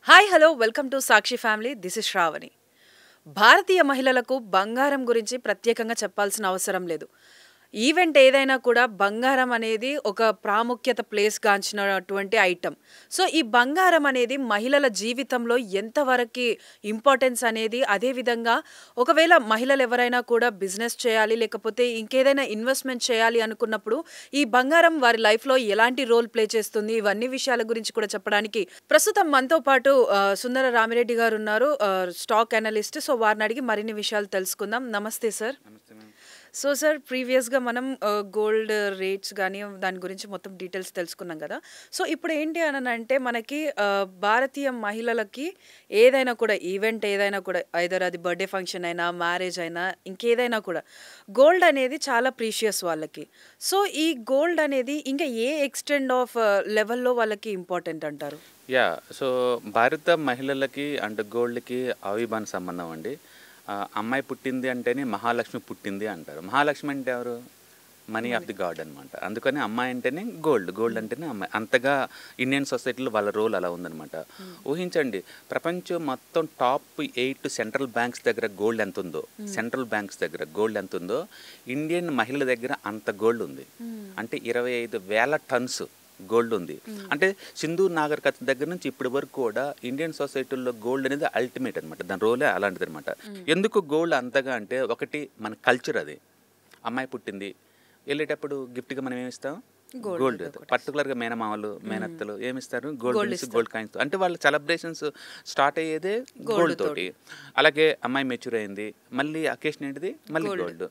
Hi hello welcome to Sakshi family. This is Shravani. భారతీయ మహిళలకు బంగారం గురించి ప్రత్యేకంగా చెప్పాల్సిన అవసరం లేదు. ఈవెంట్ ఏదైనా కూడా బంగారం అనేది ఒక ప్రాముఖ్యత ప్లేస్ గాంచినటువంటి ఐటమ్. సో ఈ బంగారం అనేది మహిళల జీవితంలో ఎంతవరకు ఇంపార్టెన్స్ అనేది, అదేవిధంగా ఒకవేళ మహిళలు ఎవరైనా కూడా బిజినెస్ చేయాలి లేకపోతే ఇంకేదైనా ఇన్వెస్ట్మెంట్ చేయాలి అనుకున్నప్పుడు ఈ బంగారం వారి లైఫ్లో ఎలాంటి రోల్ ప్లే చేస్తుంది, ఇవన్నీ విషయాల గురించి కూడా చెప్పడానికి ప్రస్తుతం మనతో పాటు సుందర రామిరెడ్డి గారు ఉన్నారు, స్టాక్ అనలిస్ట్. సో వారిని అడిగి మరిన్ని విషయాలు తెలుసుకుందాం. నమస్తే సార్. సో సార్, ప్రీవియస్గా మనం గోల్డ్ రేట్స్ కానీ దాని గురించి మొత్తం డీటెయిల్స్ తెలుసుకున్నాం కదా. సో ఇప్పుడు ఏంటి అని అంటే మనకి భారతీయ మహిళలకి ఏదైనా కూడా ఈవెంట్ ఏదైనా కూడా, ఐదర్ అది బర్త్డే ఫంక్షన్ అయినా మ్యారేజ్ అయినా ఇంకేదైనా కూడా గోల్డ్ అనేది చాలా ప్రీషియస్ వాళ్ళకి. సో ఈ గోల్డ్ అనేది ఇంకా ఏ ఎక్స్టెండ్ ఆఫ్ లెవెల్లో వాళ్ళకి ఇంపార్టెంట్ అంటారు? సో భారత మహిళలకి అండ్ గోల్డ్కి అవిభాన సంబంధం అండి. అమ్మాయి పుట్టింది అంటేనే మహాలక్ష్మి పుట్టింది అంటారు. మహాలక్ష్మి అంటే ఎవరు? మనీ ఆఫ్ ది గాడ్ అనమాట. అందుకని అమ్మాయి అంటేనే గోల్డ్ అంటేనే అమ్మాయి. అంతగా ఇండియన్ సొసైటీలో వాళ్ళ రోల్ అలా ఉందనమాట. ఊహించండి, ప్రపంచం మొత్తం టాప్ 8 సెంట్రల్ బ్యాంక్స్ దగ్గర గోల్డ్ ఎంత ఉందో, ఇండియన్ మహిళల దగ్గర అంత గోల్డ్ ఉంది. అంటే 25,000 టన్స్ గోల్డ్ ఉంది. అంటే సింధు నాగరికత దగ్గర నుంచి ఇప్పటి వరకు కూడా ఇండియన్ సొసైటీలో గోల్డ్ అనేది అల్టిమేట్ అనమాట. దాని రోలే అలాంటిది అనమాట. ఎందుకు గోల్డ్ అంతగా అంటే, ఒకటి మన కల్చర్. అది అమ్మాయి పుట్టింది, వెళ్ళేటప్పుడు గిఫ్ట్గా మనం ఏమిస్తాం? గోల్డ్. పర్టికులర్గా మేనమామలు మేనత్తలు ఏమిస్తారు? Gold coins. అంటే వాళ్ళ సెలబ్రేషన్స్ స్టార్ట్ అయ్యేదే గోల్డ్ తోటి. అలాగే అమ్మాయి మెచ్యూర్ అయింది, మళ్ళీ అకేషన్ ఏంటిది? మళ్ళీ గోల్డ్.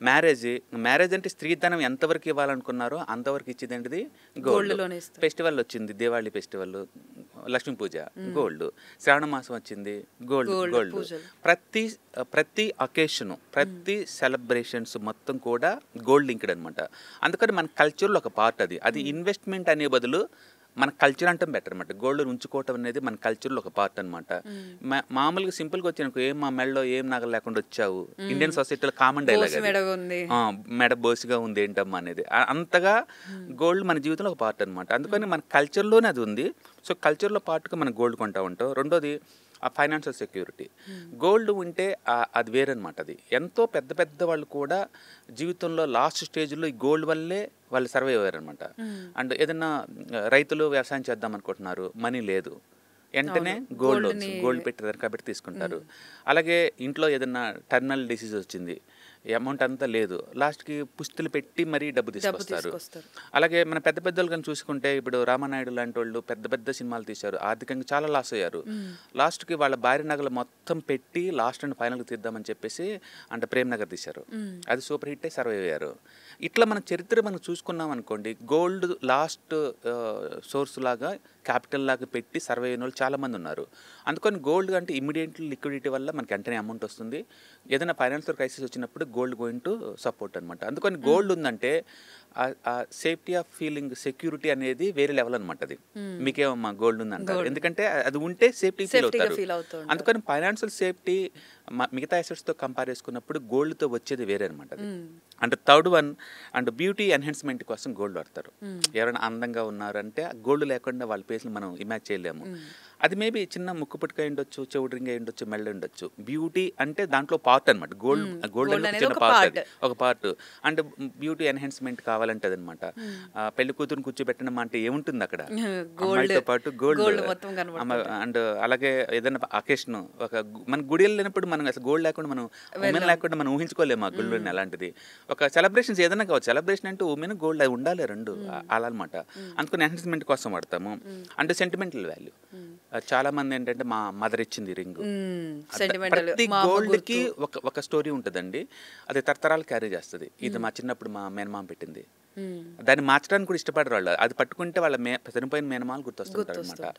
మ్యారేజ్ అంటే స్త్రీధనం ఎంతవరకు ఇవ్వాలనుకున్నారో అంతవరకు ఇచ్చేది ఏంటిది? గోల్డ్. ఫెస్టివల్ వచ్చింది, దివాళీ ఫెస్టివల్, లక్ష్మీ పూజ, గోల్డ్. శ్రావణ మాసం వచ్చింది, గోల్డ్. ప్రతి అకేషను, ప్రతి సెలబ్రేషన్స్ మొత్తం కూడా గోల్డ్ లింక్డ్ అనమాట. అందుకని మన కల్చర్లో ఒక పార్ట్ అది ఇన్వెస్ట్మెంట్ అనే బదులు మన కల్చర్ అంటే బెటర్ అనమాట. గోల్డ్ ఉంచుకోవటం అనేది మన కల్చర్లో ఒక పార్ట్ అనమాట. మామూలుగా సింపుల్గా వచ్చాను, ఏం మా మెడలో ఏం నగలు లేకుండా వచ్చావు, ఇండియన్ సొసైటీలో కామన్ డైలాగ్. మెడ బోసిగా ఉంది ఏంటమ్మా అనేది. అంతగా గోల్డ్ మన జీవితంలో ఒక పార్ట్ అనమాట. అందుకని మన కల్చర్లోనే అది ఉంది. సో కల్చర్లో పార్ట్గా మనం గోల్డ్ కొంటా ఉంటాం. రెండోది ఆ ఫైనాన్షియల్ సెక్యూరిటీ. గోల్డ్ ఉంటే అది వేరనమాట. అది ఎంతో పెద్ద వాళ్ళు కూడా జీవితంలో లాస్ట్ స్టేజ్లో ఈ గోల్డ్ వల్లే వాళ్ళు సర్వైవ్ అయ్యారనమాట. అండ్ ఏదైనా రైతులు వ్యవసాయం చేద్దాం అనుకుంటున్నారు, మనీ లేదు, వెంటనే గోల్డ్ పెట్టారు కాబట్టి తీసుకుంటారు. అలాగే ఇంట్లో ఏదైనా టర్మినల్ డిసీజ్ వచ్చింది, అమౌంట్ అంతా లేదు, లాస్ట్కి పుస్తులు పెట్టి మరీ డబ్బు తీసుకొస్తారు. అలాగే మన పెద్దలు కానీ చూసుకుంటే, ఇప్పుడు రామానాయుడు లాంటి వాళ్ళు పెద్ద సినిమాలు తీశారు, ఆర్థికంగా చాలా లాస్ అయ్యారు. లాస్ట్కి వాళ్ళ భార్య నగలు మొత్తం పెట్టి లాస్ట్ అండ్ ఫైనల్గా తీద్దామని చెప్పేసి అంటే ప్రేమ్ నగర్ తీశారు. అది సూపర్ హిట్ అయి సర్వైవ్ అయ్యారు. ఇట్లా మన చరిత్ర మనం చూసుకున్నాం అనుకోండి, గోల్డ్ లాస్ట్ సోర్స్ లాగా, క్యాపిటల్ లాగా పెట్టి సర్వే అయిన వాళ్ళు చాలామంది ఉన్నారు. అందుకని గోల్డ్ అంటే ఇమ్మీడియట్లీ లిక్విడిటీ వల్ల మనకి వెంటనే అమౌంట్ వస్తుంది. ఏదైనా ఫైనాన్షియల్ క్రైసిస్ వచ్చినప్పుడు గోల్డ్ గోయింగ్ టు సపోర్ట్ అనమాట. అందుకని గోల్డ్ ఉందంటే సేఫ్టీ ఆఫ్ ఫీలింగ్, సెక్యూరిటీ అనేది వేరే లెవెల్ అనమాట. అది మీకేమమ్మా గోల్డ్ ఉందంటారు, ఎందుకంటే అది ఉంటే సేఫ్టీ ఫీల్ అవుతారు. అందుకని ఫైనాన్షియల్ సేఫ్టీ మిగతా అసెట్స్తో కంపేర్ చేసుకున్నప్పుడు గోల్డ్తో వచ్చేది వేరే అనమాట. అది and third one, and beauty enhancement కోసం గోల్డ్ వాడతారు. ఎవరైనా అందంగా ఉన్నారంటే గోల్డ్ లేకుండా వాళ్ళ ఫేస్ని మనం ఇమాజిన్ చేయలేము. అది మేబీ చిన్న ముక్కు పుట్టుక ఉండొచ్చు, చెవుడు రింగ్ ఉండొచ్చు, మెల్ల ఉండొచ్చు. బ్యూటీ అంటే దాంట్లో పార్ట్ అనమాట. గోల్డ్ అనేది చిన్న పార్ట్, అది ఒక పార్ట్. అండ్ బ్యూటీ ఎన్హాన్స్మెంట్ కావాలంటే అదనమాట. పెళ్లి కూతురుని కూర్చోబెట్టడం అంటే ఏముంటుంది అక్కడ? అమ్మాయితో పాటు గోల్డ్. అండ్ అలాగే ఏదైనా అకేషన్, మన గుడి వెళ్ళినప్పుడు మనం అసలు గోల్డ్ లేకుండా మనం ఉమెన్ లేకుండా మనం ఊహించుకోలేము ఆ గుడిలోని. అలాంటిది ఒక సెలబ్రేషన్స్ ఏదైనా కావచ్చు, సెలబ్రేషన్ అంటే ఉమెన్ గోల్డ్ అవి ఉండాలి, రెండు అలా అనమాట. అందుకని ఎన్హాన్స్మెంట్ కోసం వాడతాము. అంటే సెంటిమెంటల్ వాల్యూ. చాలా మంది ఏంటంటే మా మదర్ ఇచ్చింది రింగ్. ప్రతి గోల్డ్ కి ఒక స్టోరీ ఉంటుందండి. అది తరతరాలు క్యారీ చేస్తుంది. ఇది మా చిన్నప్పుడు మా మేనమామ పెట్టింది, దాన్ని మార్చడానికి కూడా ఇష్టపడరు వాళ్ళు. అది పట్టుకుంటే వాళ్ళ చనిపోయిన మేనమాలు గుర్తొస్తుంటారు అనమాట.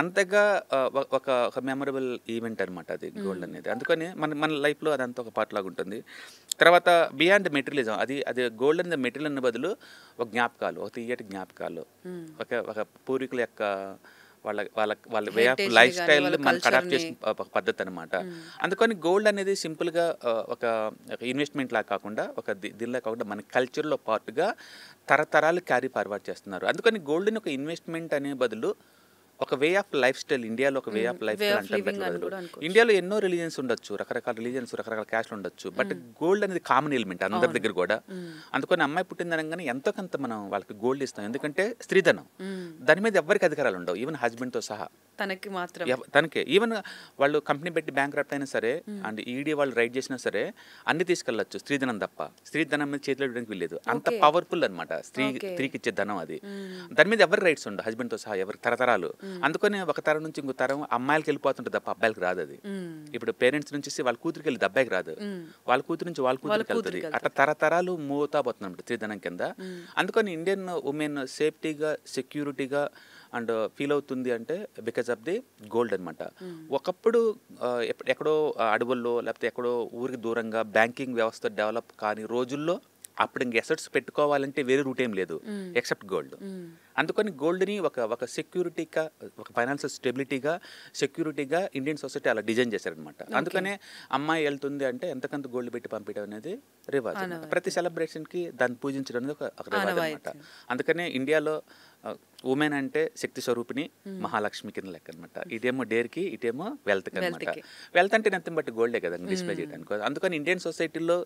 అంతగా ఒక మెమరబుల్ ఈవెంట్ అనమాట అది గోల్డ్ అనేది. అందుకని మన లైఫ్లో అదంతా ఒక పార్ట్ లాగా ఉంటుంది. తర్వాత బియాండ్ మెటీరియలిజం, అది గోల్డ్ అనే మెటీరియల్ అనే బదులు ఒక జ్ఞాపకాలు, ఒక తీయటి జ్ఞాపకాలు, ఒక పూర్వీకుల యొక్క వాళ్ళ వే ఆఫ్ లైఫ్ స్టైల్ మనకు అడాప్ట్ చేసిన పద్ధతి అనమాట. అందుకని గోల్డ్ అనేది సింపుల్గా ఒక ఇన్వెస్ట్మెంట్ లాగా కాకుండా, ఒక దీనిలా కాకుండా మన కల్చర్లో పార్ట్గా తరతరాలు క్యారీ ఫార్వర్డ్ చేస్తున్నారు. అందుకని గోల్డ్ని ఒక ఇన్వెస్ట్మెంట్ అనే బదులు ఒక వే ఆఫ్ లైఫ్ స్టైల్, ఇండియాలో ఒక way of life way style of అంటే లివింగ్ అని కూడా అనుకోవచ్చు. ఇండియాలో ఎన్నో రిలీజియన్స్ ఉండొచ్చు, రకరకాల రిలీజియన్స్, రకరకాల క్యాస్ట్లు ఉండొచ్చు, బట్ గోల్డ్ అనేది కామన్ ఎలిమెంట్ అందరి దగ్గర కూడా. అందుకని అమ్మాయి పుట్టిందనగానే ఎంతో కొంత మనం వాళ్ళకి గోల్డ్ ఇస్తాం, ఎందుకంటే స్త్రీధనం, దాని మీద ఎవరికి అధికారాలు ఉండవు, ఈవెన్ హస్బెండ్తో సహా. తనకి మాత్రం తనకే ఈవెన్ వాళ్ళు కంపెనీ పెట్టి బ్యాంక్ రప్ట్ అయినా సరే అండ్ ఈడీ వాళ్ళు రైడ్ చేసినా సరే అన్ని తీసుకెళ్ళచ్చు, స్త్రీధనం తప్ప. స్త్రీధనం మీద చేతిలో ఇవ్వడానికి వీల్లేదు, అంత పవర్ఫుల్ అనమాట స్త్రీకి ఇచ్చే ధనం అది. దాని మీద ఎవరి రైట్స్ ఉండవు, హస్బెండ్తో సహా ఎవరి తరతరాలు. అందుకని ఒక తరం నుంచి ఇంకో తరం అమ్మాయిలకి వెళ్ళిపోతుంటుంది తప్ప అబ్బాయిలకి రాదు అది. ఇప్పుడు పేరెంట్స్ నుంచి వాళ్ళ కూతురికి వెళ్ళి అబ్బాయికి రాదు, వాళ్ళ కూతురు నుంచి వాళ్ళ కూతురికి వెళ్తుంది, అట్లా తరతరాలు మూవ్ అవుతుంది స్త్రీధనం కింద. అందుకని ఇండియన్ ఉమెన్ సేఫ్టీగా, సెక్యూరిటీగా అండ్ ఫీల్ అవుతుంది అంటే బికాజ్ ఆఫ్ ది గోల్డ్ అనమాట. ఒకప్పుడు ఎక్కడో అడవుల్లో లేకపోతే ఎక్కడో ఊరికి దూరంగా బ్యాంకింగ్ వ్యవస్థ డెవలప్ కాని రోజుల్లో అప్పుడు ఇంక ఎసెట్స్ పెట్టుకోవాలంటే వేరే రూట్ ఏం లేదు ఎక్సెప్ట్ గోల్డ్. అందుకని గోల్డ్ని ఒక సెక్యూరిటీగా, ఒక ఫైనాన్షియల్ స్టెబిలిటీగా, సెక్యూరిటీగా ఇండియన్ సొసైటీ అలా డిజైన్ చేశారనమాట. అందుకనే అమ్మాయి వెళ్తుంది అంటే ఎంతకంత గోల్డ్ పెట్టి పంపించడం అనేది రివాజ్. ప్రతి సెలబ్రేషన్కి దాన్ని పూజించడం అనేది ఒక రివాజ్ అనమాట. అందుకనే ఇండియాలో ఉమెన్ అంటే శక్తి స్వరూపిణి, మహాలక్ష్మి కింద లెక్క అనమాట. ఇటేమో డేర్కి, ఇటేమో వెల్త్కి అనమాట. వెల్త్ అంటే నథింగ్ బట్ గోల్డే కదా డిస్ప్లే చేయడానికి. అందుకని ఇండియన్ సొసైటీలో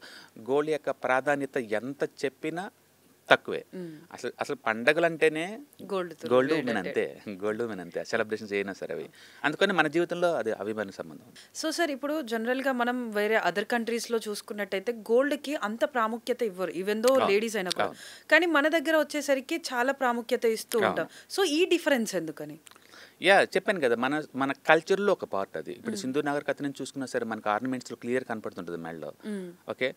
గోల్డ్ యొక్క ప్రాధాన్యత ఎంత చెప్పినా తక్కువే. అసలు పండగలు అంటేనే గోల్డ్ ఉమెన్ అంతే, గోల్డ్ ఉమెన్ అంతే, సెలబ్రేషన్స్ అయినా సరే అవి. అందుకని మన జీవితంలో అది అభిమాన సంబంధం. సో సార్, ఇప్పుడు జనరల్గా మనం వేరే అదర్ కంట్రీస్లో చూసుకున్నట్టయితే గోల్డ్కి అంత ప్రాముఖ్యత ఇవ్వరు, ఈవెన్ దో లేడీస్ అయినా కూడా. కానీ మన దగ్గర వచ్చేసరికి చాలా ప్రాముఖ్యత ఇస్తూ ఉంటాం. సో ఈ డిఫరెన్స్ ఎందుకని? చెప్పాను కదా, మన కల్చర్లో ఒక పార్ట్ అది. ఇప్పుడు సింధు నాగరికత నుంచి చూసుకున్నా సరే మనకు ఆర్నమెంట్స్లో క్లియర్ కనపడుతుంటుంది మెడలో. ఓకే,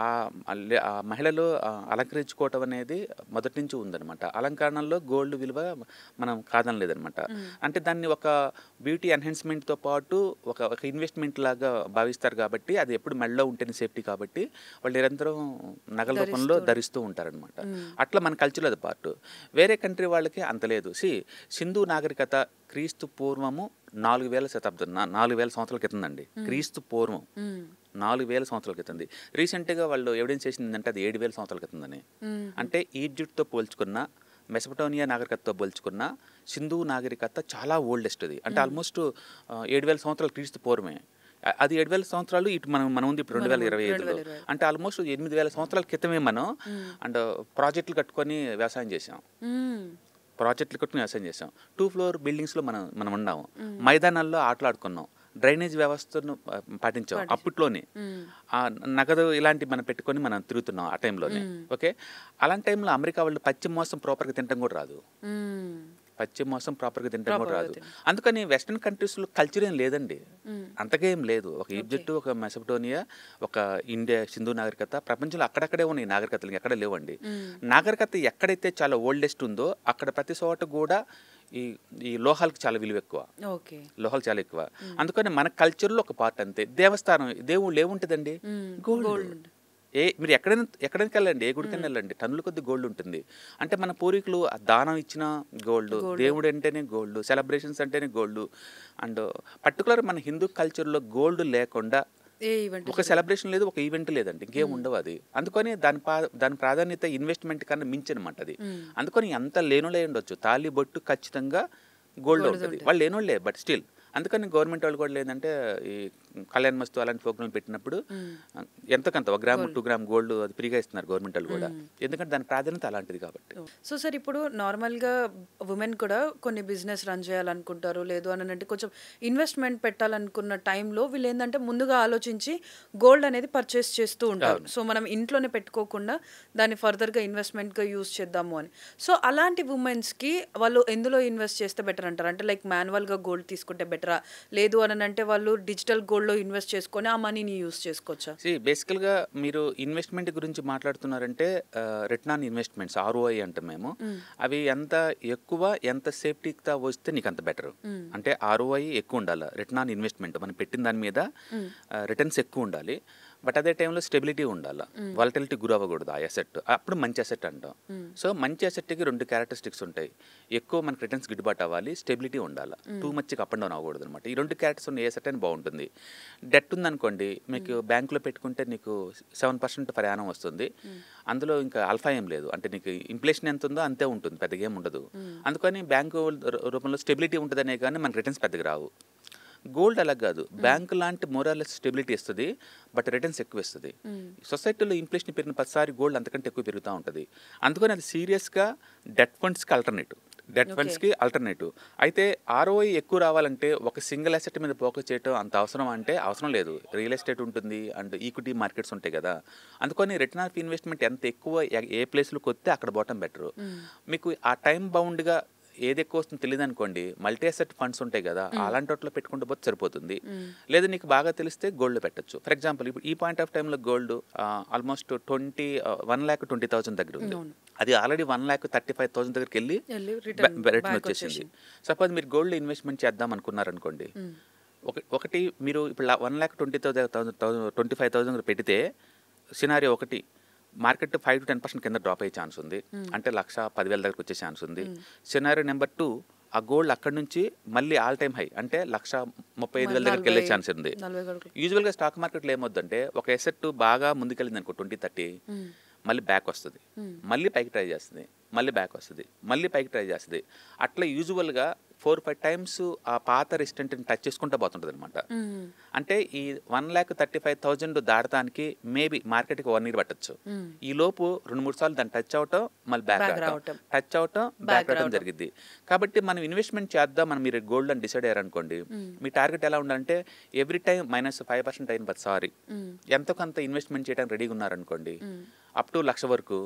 ఆ మహిళలు అలంకరించుకోవటం అనేది మొదటి నుంచి ఉందన్నమాట. అలంకరణలో గోల్డ్ విలువ మనం కాదనలేదనమాట. అంటే దాన్ని ఒక బ్యూటీ ఎన్హాన్స్మెంట్తో పాటు ఒక ఇన్వెస్ట్మెంట్ లాగా భావిస్తారు కాబట్టి అది ఎప్పుడు మెడలో ఉంటేనే సేఫ్టీ కాబట్టి వాళ్ళు నిరంతరం నగల రూపంలో ధరిస్తూ ఉంటారనమాట. అట్లా మన కల్చర్లో అది పార్ట్. వేరే కంట్రీ వాళ్ళకి అంత లేదు. సింధు నాగరికత క్రీస్తు పూర్వము 4000 శతాబ్దం, 4000 సంవత్సరాల క్రితందండి. క్రీస్తు పూర్వం 4000 సంవత్సరాల క్రితంది. రీసెంట్గా వాళ్ళు ఎవిడెన్స్ చేసిందంటే అది 7000 సంవత్సరాల క్రితందని. అంటే ఈజిప్ట్తో పోల్చుకున్న, మెసపటోనియా నాగరికతతో పోల్చుకున్న సింధు నాగరికత చాలా ఓల్డెస్ట్ అది. అంటే ఆల్మోస్ట్ 7000 సంవత్సరాలు క్రీస్తు పూర్వమే. అది 7000 సంవత్సరాలు, ఇటు మనం ఉంది ఇప్పుడు 2025లో. అంటే ఆల్మోస్ట్ 8000 సంవత్సరాల క్రితమే మనం అండ్ ప్రాజెక్టులు కట్టుకొని వ్యవసాయం చేసాం. 2 ఫ్లోర్ బిల్డింగ్స్లో మనం ఉన్నాము, మైదానాల్లో ఆటలు ఆడుకున్నాం, డ్రైనేజ్ వ్యవస్థను పాటించాం అప్పట్లోనే. నగదు ఇలాంటి మనం పెట్టుకొని మనం తిరుగుతున్నాం ఆ టైంలోనే. ఓకే, అలాంటి టైంలో అమెరికా వాళ్ళు పశ్చిమ మోసం ప్రాపర్గా తినడం కూడా రాదు, అందుకని వెస్ట్రన్ కంట్రీస్లో కల్చర్ ఏం లేదండి, అంతగా ఏం లేదు. ఒక ఈజిప్ట్, ఒక మెసపటోనియా, ఒక ఇండియా, సింధు నాగరికత, ప్రపంచంలో అక్కడక్కడే ఉన్నాయి నాగరికతలు, ఎక్కడ లేవండి. నాగరికత ఎక్కడైతే చాలా ఓల్డెస్ట్ ఉందో అక్కడ ప్రతి చోట కూడా ఈ లోహాలకు చాలా విలువ ఎక్కువ, లోహాలు చాలా ఎక్కువ. అందుకని మన కల్చర్లో ఒక పార్ట్ అంతే. దేవస్థానం, దేవుళ్ళు ఏముంటుందండి, గోల్డ్. మీరు ఎక్కడికి వెళ్ళండి, ఏ గుడికైనా వెళ్ళండి, టన్నుల కొద్ది గోల్డ్ ఉంటుంది. అంటే మన పూర్వీకులు దానం ఇచ్చిన గోల్డ్, దేవుడు అంటేనే గోల్డ్, సెలబ్రేషన్స్ అంటేనే గోల్డ్. అండ్ పర్టికులర్ మన హిందూ కల్చర్లో గోల్డ్ లేకుండా ఒక సెలబ్రేషన్ లేదు, ఒక ఈవెంట్ లేదండి, ఇంకేం ఉండవు అది. అందుకని దాని ప్రాధాన్యత ఇన్వెస్ట్మెంట్ కన్నా మించి అనమాట అది. అందుకని ఎంత లేనోళ్ళే ఉండొచ్చు, తాళి బొట్టు ఖచ్చితంగా గోల్డ్ ఉంటుంది, వాళ్ళు లేనోళ్ళే, బట్ స్టిల్. అందుకని గవర్నమెంట్ వాళ్ళు కూడా లేదంటే ఈ కళ్యాణ్ మస్తు అలాంటి ప్రోగ్రామ్ పెట్టినప్పుడు ఎంతకంత 1 గ్రామ్ 2 గ్రామ్ గోల్డ్ అది ఫ్రీగా ఇస్తున్నారు గవర్నమెంట్ వాళ్ళు కూడా, ఎందుకంటే దాని ప్రాధాన్యత అలాంటిది కాబట్టి. సో సార్, ఇప్పుడు నార్మల్గా ఉమెన్ కూడా కొన్ని బిజినెస్ రన్ చేయాలనుకుంటారు, లేదు అని అంటే కొంచెం ఇన్వెస్ట్మెంట్ పెట్టాలనుకున్న టైంలో వీళ్ళు ఏంటంటే ముందుగా ఆలోచించి గోల్డ్ అనేది పర్చేస్ చేస్తూ ఉంటారు. సో మనం ఇంట్లోనే పెట్టుకోకుండా దాన్ని ఫర్దర్గా ఇన్వెస్ట్మెంట్గా యూజ్ చేద్దాము అని. సో అలాంటి ఉమెన్స్కి వాళ్ళు ఎందులో ఇన్వెస్ట్ చేస్తే బెటర్ అంటారు? అంటే లైక్ మాన్యువల్గా గోల్డ్ తీసుకుంటే బెటరా, లేదు అని అంటే వాళ్ళు డిజిటల్ గోల్డ్లో ఇన్వెస్ట్ చేసుకొని ఆ మనీని యూజ్ చేసుకోవచ్చా? బేసికల్గా మీరు ఇన్వెస్ట్మెంట్ గురించి మాట్లాడుతున్నారంటే రిటర్న్ ఆన్ ఇన్వెస్ట్మెంట్స్, ROI అంటాం మేము. అవి ఎంత ఎక్కువ, ఎంత సేఫ్టీగా వస్తే నీకు అంత బెటర్. అంటే ROI ఎక్కువ ఉండాలి, రిటర్న్ ఆన్ ఇన్వెస్ట్మెంట్ మనం పెట్టిన దాని మీద రిటర్న్స్ ఎక్కువ ఉండాలి. బట్ అదే టైంలో స్టెబిలిటీ ఉండాలి, వాలటిలిటీ గురి అవ్వకూడదు ఆ అసెట్, అప్పుడు మంచి అసెట్ అంటాం. సో మంచి అసెట్కి 2 క్యారెక్టరిస్టిక్స్ ఉంటాయి. ఎక్కువ మనకి రిటర్న్స్ గిట్టుబాటు అవ్వాలి, స్టెబిలిటీ ఉండాలి, టూ మచ్కి అప్ అండ్ డౌన్ అవ్వకూడదు అనమాట. ఈ 2 క్యారెక్టర్స్ ఉన్న ఏ అసెట్ అని బాగుంటుంది. డెట్ ఉందనుకోండి, మీకు బ్యాంకులో పెట్టుకుంటే నీకు 7% ప్రయాణం వస్తుంది, అందులో ఇంకా ఆల్ఫా ఏం లేదు, అంటే నీకు ఇన్ఫ్లేషన్ ఎంత ఉందో అంతే ఉంటుంది, పెద్దగా ఏం ఉండదు. అందుకని బ్యాంకు రూపంలో స్టెబిలిటీ ఉంటుందనే కానీ మనకి రిటర్న్స్ పెద్దగా రావు. గోల్డ్ అలా కాదు, బ్యాంక్ లాంటి మోరల్లెస్ స్టెబిలిటీ ఇస్తుంది, బట్ రిటర్న్స్ ఎక్కువ ఇస్తుంది. సొసైటీలో ఇన్ఫ్లేషన్ పెరిగిన ప్రతిసారి గోల్డ్ అంతకంటే ఎక్కువ పెరుగుతూ ఉంటుంది. అందుకని అది సీరియస్గా డెట్ ఫండ్స్కి ఆల్టర్నేటివ్. అయితే ఆర్ఓఐ ఎక్కువ రావాలంటే ఒక సింగిల్ అసెట్ మీద ఫోకస్ చేయడం అంత అవసరం అంటే అవసరం లేదు. రియల్ ఎస్టేట్ ఉంటుంది అండ్ ఈక్విటీ మార్కెట్స్ ఉంటాయి కదా. అందుకని రిటర్న్ ఆఫ్ ఇన్వెస్ట్మెంట్ ఎంత ఎక్కువ ఏ ప్లేస్లోకి వస్తే అక్కడ పోవటం బెటర్. మీకు ఆ టైం బౌండ్గా ఏది ఎక్కువ వస్తుందో తెలియదు అనుకోండి, మల్టీ అసెట్ ఫండ్స్ ఉంటాయి కదా, అలాంటి వాటిలో పెట్టుకుంటూ పోతే సరిపోతుంది. లేదా నీకు బాగా తెలిస్తే గోల్డ్ పెట్టచ్చు. ఫర్ ఎగ్జాంపుల్ ఇప్పుడు ఈ పాయింట్ ఆఫ్ టైంలో గోల్డ్ ఆల్మోస్ట్ 1,20,000 దగ్గర ఉంది. అది ఆల్రెడీ 1,35,000 దగ్గరికి వెళ్ళి రిటర్న్ వచ్చేసింది. సపోజ్ మీరు గోల్డ్ ఇన్వెస్ట్మెంట్ చేద్దాం అనుకున్నారనుకోండి, ఒకటి మీరు ఇప్పుడు 1,25,000 పెడితే సినారియో ఒకటి, మార్కెట్ 5 to 10% కింద డ్రాప్ అయ్యే ఛాన్స్ ఉంది, అంటే 1,10,000 దగ్గరకు వచ్చే ఛాన్స్ ఉంది. సినారియో నెంబర్ 2, ఆ గోల్డ్ అక్కడి నుంచి మళ్ళీ ఆల్ టైమ్ హై అంటే 1,35,000 దగ్గరికి వెళ్ళే ఛాన్స్ ఉంది. యూజువల్గా స్టాక్ మార్కెట్లో ఏమవుతుందంటే ఒక ఎసెట్ బాగా ముందుకెళ్ళింది అనుకో 20-30, మళ్ళీ బ్యాక్ వస్తుంది, మళ్ళీ పైకి ట్రై చేస్తుంది, మళ్ళీ బ్యాక్ వస్తుంది, మళ్ళీ పైకి ట్రై చేస్తుంది. అట్లా యూజువల్గా 4-5 times ఆ పాత రెసిస్టెంట్ని టచ్ చేసుకుంటూ పోతుంటుంది అనమాట. అంటే ఈ 1,35,000 దాటడానికి మేబీ మార్కెట్కి 1 year పట్టచ్చు. ఈ లోపు 2-3 సార్లు దాన్ని టచ్ అవటం, మళ్ళీ బ్యాక్ రావటం, టచ్ అవటం, బ్యాక్ రావడం జరిగింది. కాబట్టి మనం ఇన్వెస్ట్మెంట్ చేద్దాం, మనం మీరు గోల్డ్ అని డిసైడ్ అయ్యారనుకోండి, మీ టార్గెట్ ఎలా ఉండాలంటే ఎవ్రీ టైం -5% అయిన ప్రతిసారి ఎంతో కొంత ఇన్వెస్ట్మెంట్ చేయడానికి రెడీగా ఉన్నారనుకోండి, అప్ టు 1,00,000 వరకు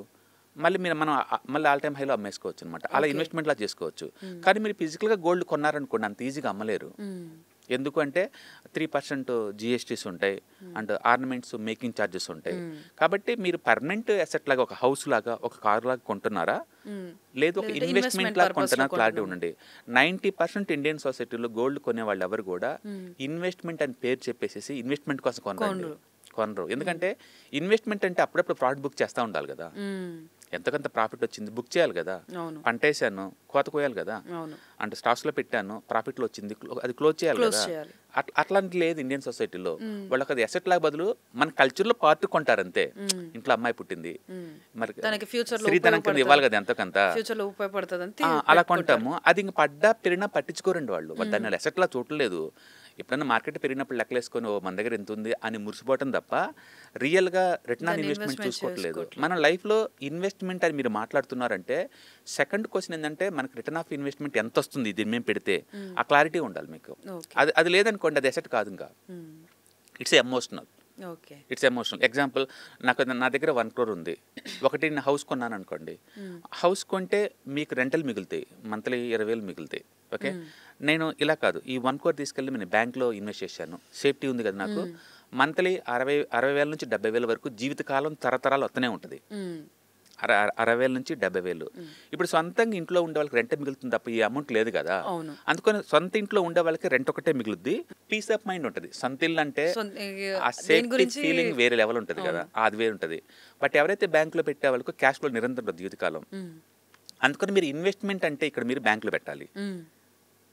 మనం మళ్ళీ ఆల్ టైమ్ హైలో అమ్మేసుకోవచ్చు అనమాట. అలా ఇన్వెస్ట్మెంట్ లా చేసుకోవచ్చు. కానీ మీరు ఫిజికల్గా గోల్డ్ కొన్నారనుకోండి, అంత ఈజీగా అమ్మలేరు. ఎందుకంటే 3% జిఎస్టీస్ ఉంటాయి అండ్ ఆర్నమెంట్స్, మేకింగ్ ఛార్జెస్ ఉంటాయి. కాబట్టి మీరు పర్మనెంట్ అసెట్ లాగా, ఒక హౌస్ లాగా, ఒక కార్ లాగా కొంటున్నారా, లేదు ఒక ఇన్వెస్ట్మెంట్ లాగా కొంటున్నారా, క్లారిటీ ఉండండి. 90% ఇండియన్ సొసైటీలో గోల్డ్ కొనే వాళ్ళు ఎవరు కూడా ఇన్వెస్ట్మెంట్ అని పేరు చెప్పేసి ఇన్వెస్ట్మెంట్ కోసం కొనరు. ఎందుకంటే ఇన్వెస్ట్మెంట్ అంటే అప్పుడప్పుడు ప్రాఫిట్ బుక్ చేస్తూ ఉండాలి కదా, ఎంతకంత ప్రాఫిట్ వచ్చింది బుక్ చేయాలి కదా, పంట వేసాను కోత కోయాలి కదా, అంటే స్టాక్స్లో పెట్టాను ప్రాఫిట్లో వచ్చింది అది క్లోజ్ చేయాలి కదా. అట్లాంటి లేదు ఇండియన్ సొసైటీలో. వాళ్ళకి అది అసెట్ లాగా బదులు మన కల్చర్లో పార్ట్ కొంటారు అంతే. ఇంట్లో అమ్మాయి పుట్టింది, మరి స్త్రీధనం కింద ఇవ్వాలి కదా ఎంతకంత, అలా కొంటాము. అది ఇంక పడ్డా పెరిగినా పట్టించుకోరండి వాళ్ళు, దాన్ని అసెట్ లా చూడలేదు. ఎప్పుడన్నా మార్కెట్ పెరిగినప్పుడు లెక్కలేసుకొని మన దగ్గర ఎంత ఉంది అని మురిసిపోవటం తప్ప రియల్గా రిటర్న్ ఆన్ ఇన్వెస్ట్మెంట్ చూసుకోవట్లేదు. మన లైఫ్లో ఇన్వెస్ట్మెంట్ అని మీరు మాట్లాడుతున్నారంటే సెకండ్ క్వశ్చన్ ఏంటంటే మనకి రిటర్న్ ఆఫ్ ఇన్వెస్ట్మెంట్ ఎంత వస్తుంది దీన్ని మేము పెడితే, ఆ క్లారిటీ ఉండాలి మీకు. అది లేదనుకోండి, అది అసెట్ కాదు, ఇంకా ఇట్స్ ఎమోషనల్. ఎగ్జాంపుల్, నా దగ్గర 1 crore ఉంది, ఒకటి నేను హౌస్ కొన్నాను అనుకోండి, హౌస్ కొంటే మీకు రెంటల్ మిగులుతాయి, మంత్లీ 20,000 మిగులుతాయి. ఓకే, నేను ఇలా కాదు, ఈ 1 crore తీసుకెళ్ళి నేను బ్యాంక్లో ఇన్వెస్ట్ చేశాను, సేఫ్టీ ఉంది కదా నాకు, మంత్లీ 60,000 నుంచి 70,000 వరకు జీవితకాలం తరతరాలు వస్తూనే ఉంటుంది. 60,000 నుంచి 70,000. ఇప్పుడు సొంతంగా ఇంట్లో ఉండే వాళ్ళకి రెంట్ మిగులుతుంది తప్ప ఈ అమౌంట్ లేదు కదా. అందుకని సొంత ఇంట్లో ఉండే వాళ్ళకి రెంట్ ఒకటే మిగులుద్ది, పీస్ ఆఫ్ మైండ్ ఉంటుంది. సొంత ఇల్లు అంటే ఆ సేఫ్టీ ఫీలింగ్ వేరే లెవెల్ ఉంటుంది కదా, అది వేరు ఉంటుంది. బట్ ఎవరైతే బ్యాంకులో పెట్టే వాళ్ళకు క్యాష్ ఫ్లో నిరంతరం ఉంటుంది జీవితకాలం. అందుకని మీరు ఇన్వెస్ట్మెంట్ అంటే ఇక్కడ మీరు బ్యాంకులో పెట్టాలి,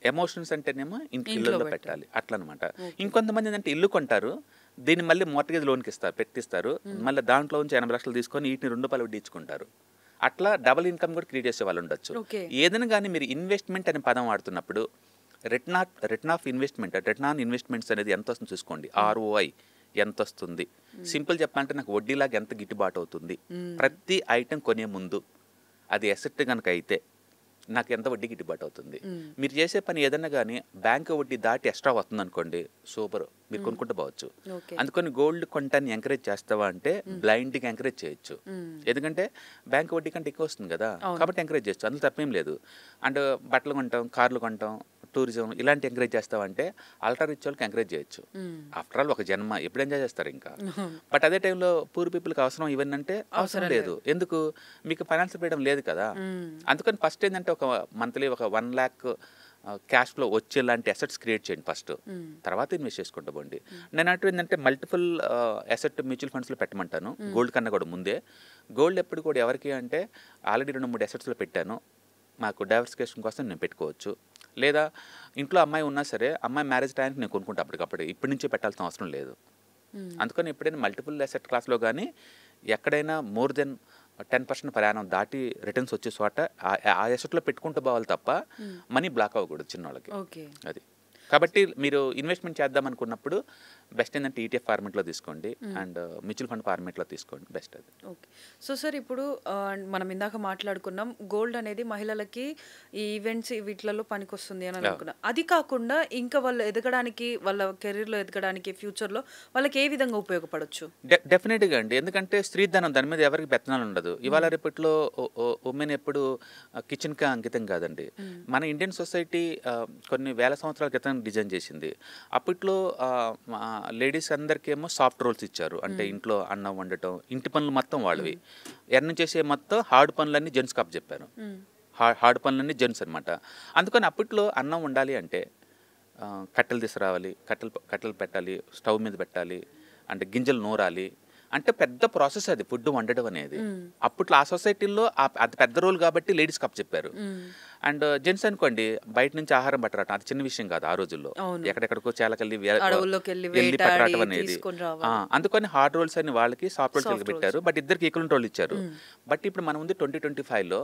ఎమోషన్స్ అంటేనేమో ఇల్లులో పెట్టాలి, అట్లా అనమాట. ఇంకొంతమంది ఏంటంటే ఇల్లు కొంటారు, దీన్ని మళ్ళీ మార్టగేజ్ లోన్కి పెట్టిస్తారు, మళ్ళీ దాంట్లో నుంచి 80 లక్షలు తీసుకొని వీటిని 2 రూపాయలు వడ్డీ ఇచ్చుకుంటారు. అట్లా డబుల్ ఇన్కమ్ కూడా క్రియేట్ చేసే వాళ్ళు ఉండొచ్చు. ఏదైనా కానీ మీరు ఇన్వెస్ట్మెంట్ అనే పదం వాడుతున్నప్పుడు return of investment, return on investments అనేది ఎంత వస్తుంది చూసుకోండి, ROI ఎంత వస్తుంది. సింపుల్ చెప్పాలంటే నాకు వడ్డీలాగా ఎంత గిట్టుబాటు అవుతుంది, ప్రతి ఐటెం కొనే ముందు అది అసెట్ కనుక అయితే నాకు ఎంత వడ్డీ గిట్టుబాటు అవుతుంది. మీరు చేసే పని ఏదన్నా కానీ బ్యాంక్ వడ్డీ దాటి ఎక్స్ట్రా వస్తుంది అనుకోండి, సూపర్, మీరు కొనుక్కుంటూ పోవచ్చు. అందుకని గోల్డ్ కొంటాన్ని ఎంకరేజ్ చేస్తావా అంటే బ్లైండ్గా ఎంకరేజ్ చేయొచ్చు, ఎందుకంటే బ్యాంక్ వడ్డీ కంటే ఎక్కువ వస్తుంది కదా, కాబట్టి ఎంకరేజ్ చేయొచ్చు, అందులో తప్పేం లేదు. అండ్ బట్టలు కొంటాం, కార్లు కొంటాం, టూరిజం ఇలాంటి ఎంకరేజ్ చేస్తావంటే అల్ట్రా రిచ్ వాళ్ళకి ఎంకరేజ్ చేయొచ్చు. ఆఫ్టర్ ఆల్ ఒక జన్మ ఎప్పుడు ఎంజాయ్ చేస్తారు ఇంకా. బట్ అదే టైంలో పూర్ పీపుల్కి అవసరం ఇవన్నీ అంటే అవసరం లేదు, ఎందుకు మీకు ఫైనాన్షియల్ ఫ్రీడమ్ లేదు కదా. అందుకని ఫస్ట్ ఏంటంటే ఒక మంత్లీ ఒక 1 lakh క్యాష్ ఫ్లో వచ్చేలాంటి అసెట్స్ క్రియేట్ చేయండి ఫస్ట్, తర్వాత ఇన్వెస్ట్ చేసుకుంటూ పోండి. నేను అంటూ ఏంటంటే మల్టిపుల్ అసెట్ మ్యూచువల్ ఫండ్స్లో పెట్టమంటాను, గోల్డ్ కన్నా కూడా ముందే. గోల్డ్ ఎప్పుడు కూడా ఎవరికి అంటే ఆల్రెడీ 2-3 అసెట్స్లో పెట్టాను, మాకు డైవర్సిఫికేషన్ కోసం నేను పెట్టుకోవచ్చు. లేదా ఇంట్లో అమ్మాయి ఉన్నా సరే అమ్మాయి మ్యారేజ్ టైంకి నేను కొనుక్కుంటా అప్పటికప్పుడు, ఇప్పటి నుంచే పెట్టాల్సిన అవసరం లేదు. అందుకని ఎప్పుడైనా మల్టిపుల్ అసెట్ క్లాస్లో కానీ ఎక్కడైనా మోర్ దెన్ 10% ప్రయాణం దాటి రిటర్న్స్ వచ్చే చోట ఆ అసెట్లో పెట్టుకుంటూ పోవాలి తప్ప మనీ బ్లాక్ అవ్వకూడదు చిన్న వాళ్ళకి. అది కాబట్టి మీరు ఇన్వెస్ట్మెంట్ చేద్దాం అనుకున్నప్పుడు బెస్ట్ ఏంటంటే ఈటీఎఫ్ ఫార్మేట్లో తీసుకోండి అండ్ మ్యూచువల్ ఫండ్ ఫార్మేట్లో తీసుకోండి, బెస్ట్ అది. ఓకే. సో సార్ ఇప్పుడు మనం ఇందాక మాట్లాడుకున్నాం గోల్డ్ అనేది మహిళలకి ఈ ఈవెంట్స్ వీటిలలో పనికొస్తుంది అని అనుకున్నాం. అది కాకుండా ఇంకా వాళ్ళు ఎదగడానికి, వాళ్ళ కెరీర్లో ఎదగడానికి ఫ్యూచర్లో వాళ్ళకి ఏ విధంగా ఉపయోగపడవచ్చు? డెఫినెట్గా అండి, ఎందుకంటే స్త్రీధనం దాని మీద ఎవరికి పెత్తనాలు ఉండదు. ఇవాళ రేపట్లో ఉమెన్ ఎప్పుడు కిచెన్కి అంకితం కాదండి. మన ఇండియన్ సొసైటీ కొన్ని వేల సంవత్సరాల క్రితం డిజైన్ చేసింది. అప్పట్లో లేడీస్ అందరికేమో సాఫ్ట్ రోల్స్ ఇచ్చారు, అంటే ఇంట్లో అన్నం వండటం, ఇంటి పనులు మొత్తం వాళ్ళవి. ఎర్న్ చేసే మొత్తం హార్డ్ పనులన్నీ జెంట్స్కి అప్ చెప్పారు, హార్డ్ పనులన్నీ జెంట్స్ అనమాట. అందుకని అప్పట్లో అన్నం వండాలి అంటే కట్టెలు తీసుకురావాలి, కట్టెలు పెట్టాలి, స్టవ్ మీద పెట్టాలి, అంటే గింజలు నూరాలి, అంటే పెద్ద ప్రాసెస్ అది ఫుడ్ వండడం అనేది. అప్పట్లో ఆ సొసైటీలో అది పెద్ద రోల్ కాబట్టి లేడీస్ కప్ చెప్పారు. అండ్ జెంట్స్ అనుకోండి బయట నుంచి ఆహారం పట్టరాటం అది చిన్న విషయం కాదు ఆ రోజుల్లో, ఎక్కడెక్కడికో చాలకెళ్ళి వెళ్ళి పట్టరాటం అనేది. అందుకని హార్డ్ రోల్స్ అని వాళ్ళకి, సాఫ్ట్ రోల్స్ పెట్టారు, బట్ ఇద్దరికి ఈక్వల్ రోల్ ఇచ్చారు. బట్ ఇప్పుడు మనం ఉంది 2025లో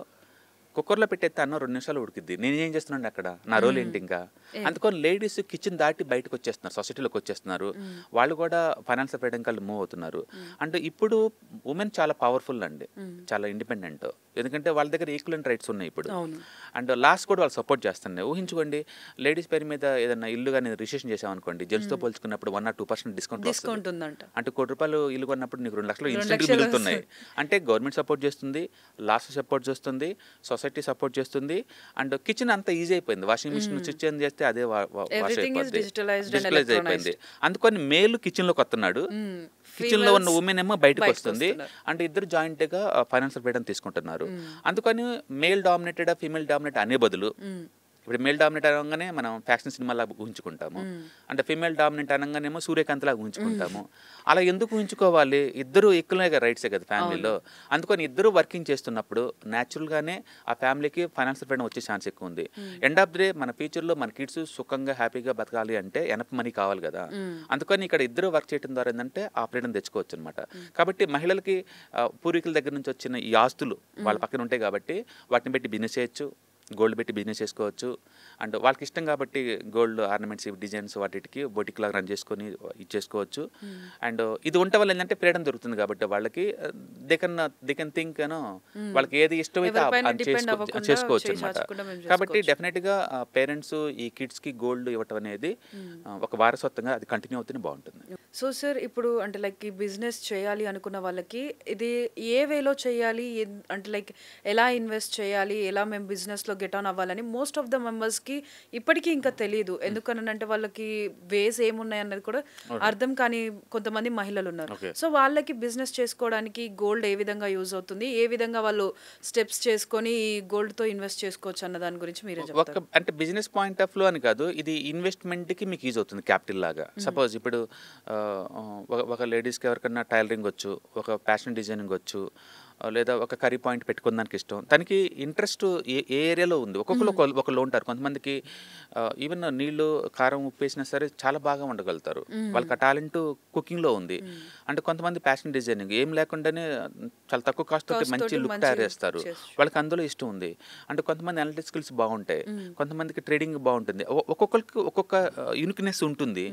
కుక్కర్లో పెట్టేస్తే అన్నం 2 నిమిషాలు ఉడికిద్ది, నేను ఏం చేస్తున్నాను అక్కడ, నా రోల్ ఏంటి ఇంకా. అందుకని లేడీస్ కిచెన్ దాటి బయటకు వచ్చేస్తున్నారు, సొసైటీలోకి వచ్చేస్తున్నారు, వాళ్ళు కూడా ఫైనాన్షియల్ ఫ్రీడమ్ కల్లా మూవ్ అవుతున్నారు. అండ్ ఇప్పుడు ఉమెన్ చాలా పవర్ఫుల్ అండి, చాలా ఇండిపెండెంట్, ఎందుకంటే వాళ్ళ దగ్గర ఈక్వలెంట్ రైట్స్ ఉన్నాయి ఇప్పుడు. అండ్ లాస్ట్ కూడా వాళ్ళు సపోర్ట్ చేస్తున్నాయి. ఊహించుకోండి లేడీస్ పేరు మీద ఏదైనా ఇల్లు కానీ రిజిస్ట్రేషన్ చేసామనుకోండి, జెంట్స్తో పోల్చుకున్నప్పుడు 1 or 2% డిస్కౌంట్ ఉందంట. అంటే ₹1 ఇల్లు కొన్నప్పుడు నీకు 2 లక్షలు ఇన్స్టెంట్గా మిగులుతున్నాయి. అంటే గవర్నమెంట్ సపోర్ట్ చేస్తుంది, లాస్ట్ సపోర్ట్ చేస్తుంది, సొసైటీ సపోర్ట్ చేస్తుంది. అండ్ కిచెన్ అంతా ఈజీ అయిపోయింది, వాషింగ్ మిషన్ స్విచ్ ఆన్ చేస్తే అదే వాష్ అయిపోయింది, డిజిటలైజ్ అయిపోయింది. అందుకని మేల్ కిచెన్లోకి వస్తున్నాడు, కిచెన్ లో ఉన్న ఉమెన్ ఏమో బయటకు వస్తుంది, అంటే ఇద్దరు జాయింట్ గా ఫైనాన్షియల్ ఫ్రీడమ్ తీసుకుంటున్నారు. అందుకని మేల్ డామినేటెడ్ ఫీమేల్ డామినేటెడ్ అనే బదులు, ఇప్పుడు మేల్ డామినేట్ అనగానే మనం ఫ్యాక్షన్ సినిమాలాగా ఊహించుకుంటాము, అంటే ఫీమేల్ డామినేట్ అనగానేమో సూర్యకాంత్ లాగా ఊహించుకుంటాము. అలా ఎందుకు ఊహించుకోవాలి, ఇద్దరు ఈక్వల్గా రైట్సే కదా ఫ్యామిలీలో. అందుకని ఇద్దరు వర్కింగ్ చేస్తున్నప్పుడు న్యాచురల్గానే ఆ ఫ్యామిలీకి ఫైనాన్షియల్ ఫ్రీడమ్ వచ్చే ఛాన్స్ ఎక్కువ ఉంది. ఎండ్ ఆఫ్ ది డే మన ఫ్యూచర్లో మన కిడ్స్ సుఖంగా హ్యాపీగా బతకాలి అంటే ఎనఫ్ మనీ కావాలి కదా. అందుకని ఇక్కడ ఇద్దరు వర్క్ చేయడం ద్వారా ఏంటంటే ఆ ఫ్రీడమ్ తెచ్చుకోవచ్చు అనమాట. కాబట్టి మహిళలకి పూర్వీకుల దగ్గర నుంచి వచ్చిన ఈ ఆస్తులు వాళ్ళ పక్కన ఉంటాయి కాబట్టి వాటిని పెట్టి బిజినెస్ చేయొచ్చు, గోల్డ్ పెట్టి బిజినెస్ చేసుకోవచ్చు. అండ్ వాళ్ళకి ఇష్టం కాబట్టి గోల్డ్ ఆర్నమెంట్స్ డిజైన్స్ వాటికి బొటిక్ లాగా రన్ చేసుకొని ఇచ్చేసుకోవచ్చు. అండ్ ఇది ఉండటం వల్ల ఏంటంటే ఫ్రీడమ్ దొరుకుతుంది కాబట్టి వాళ్ళకి దే కెన్ థింక్ వాళ్ళకి ఏది ఇష్టమైతే చేసుకోవచ్చు అనమాట. కాబట్టి డెఫినెట్గా పేరెంట్స్ ఈ కిడ్స్కి గోల్డ్ ఇవ్వటం అనేది ఒక వారసత్వంగా అది కంటిన్యూ అవుతూనే బాగుంటుంది. సో సార్ ఇప్పుడు అంటే లైక్ ఈ బిజినెస్ చేయాలి అనుకున్న వాళ్ళకి ఇది ఏ వేలో చేయాలి, అంటే లైక్ ఎలా ఇన్వెస్ట్ చేయాలి, ఎలా మేము బిజినెస్లో గెట్ ఆన్ అవ్వాలని మోస్ట్ ఆఫ్ ద మెంబర్స్కి ఇప్పటికీ ఇంకా తెలియదు. ఎందుకనంటే వాళ్ళకి వేస్ ఏమున్నాయి అన్నది కూడా అర్థం కాని కొంతమంది మహిళలు ఉన్నారు. సో వాళ్ళకి బిజినెస్ చేసుకోవడానికి గోల్డ్ ఏ విధంగా యూజ్ అవుతుంది, ఏ విధంగా వాళ్ళు స్టెప్స్ చేసుకొని ఈ గోల్డ్తో ఇన్వెస్ట్ చేసుకోవచ్చు అన్న దాని గురించి మీరే చెప్తారు. అంటే బిజినెస్ పాయింట్ ఆఫ్ వ్యూ అని కాదు, ఇది ఇన్వెస్ట్మెంట్కి మీకు యూజ్ అవుతుంది క్యాపిటల్ లాగా. సపోజ్ ఇప్పుడు ఒక లేడీస్కి ఎవరికన్నా టైలరింగ్ వచ్చు, ఒక ఫ్యాషన్ డిజైనింగ్ వచ్చు, లేదా ఒక కర్రీ పాయింట్ పెట్టుకోవడానికి ఇష్టం, తనకి ఇంట్రెస్ట్ ఏ ఏరియాలో ఉంది. ఒకళ్ళు ఉంటారు, కొంతమందికి ఈవెన్ నీళ్ళు కారం ఉప్పు వేసినా సరే చాలా బాగా వండగలుగుతారు, వాళ్ళకి ఆ టాలెంట్ కుకింగ్లో ఉంది. అంటే కొంతమంది ఫ్యాషన్ డిజైనింగ్ ఏం లేకుండానే చాలా తక్కువ కాస్ట్ తోటి మంచి లుక్ తయారు చేస్తారు, వాళ్ళకి అందులో ఇష్టం ఉంది. అంటే కొంతమంది అనలిటిక్ స్కిల్స్ బాగుంటాయి, కొంతమందికి ట్రేడింగ్ బాగుంటుంది. ఒక్కొక్కరికి ఒక్కొక్క యూనిక్నెస్ ఉంటుంది.